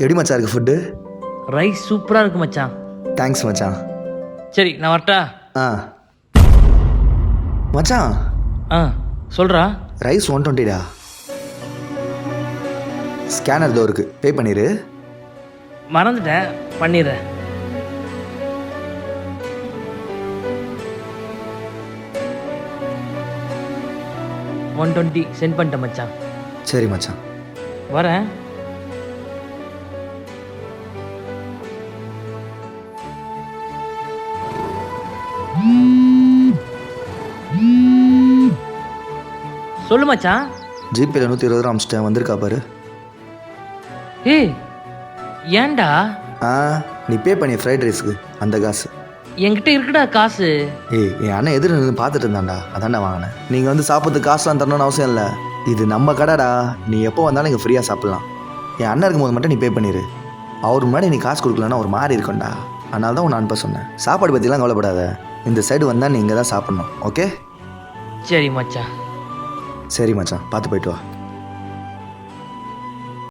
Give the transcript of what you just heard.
எப்படி மச்சான் இருக்கு ஃபுட்டு? ரைஸ் சூப்பராக இருக்கு மச்சான். தேங்க்ஸ் மச்சான். சரி நான் வரட்டா? ஆ மச்சான், ஆ சொல்கிறா. ரைஸ் 120டா. ஸ்கேனர் இதோ இருக்கு, பே பண்ணிடு. மறந்துட்டேன், பண்ணிடுறேன். $120 சென்ட் பண்ணிட்டேன் மச்சான். சரி மச்சான். வரேன். சொல்லு மச்சான். ஜிபேல 120 ரூபா அமிச்சிட்டேன், வந்திருக்கா பாரு. ஏய் ஏன்டா? ஆ நீ பே பண்ணி ஃப்ரைட் ரைஸ்க்கு அந்த காசு என்கிட்ட இருக்குடா காசு. ஏய் என் அண்ணன் எதிர நின்று பார்த்துட்டு இருந்தான்டா, அதான்டா வாங்கினேன். நீங்கள் வந்து சாப்பிட்றதுக்கு காசுலாம் தரணும்னு அவசியம் இல்லை, இது நம்ம கடைடா. நீ எப்போ வந்தாலும் இங்கே ஃப்ரீயாக சாப்பிட்லாம். என் அண்ணன் இருக்கும்போது மட்டும் நீ பே பண்ணிடு. அவர் முன்னாடி நீ காசு கொடுக்கலன்னா ஒரு மாதிரி இருக்கும்டா, அதனால தான் உன்னை அனுப்ப சொன்னேன். சாப்பாடு பற்றிலாம் கவலைப்படாத, இந்த சைடு வந்தால் நீ இங்கே தான் சாப்பிட்ணும். ஓகே சரி மச்சான். சரி மச்சான், பார்த்து போயிட்டு வா.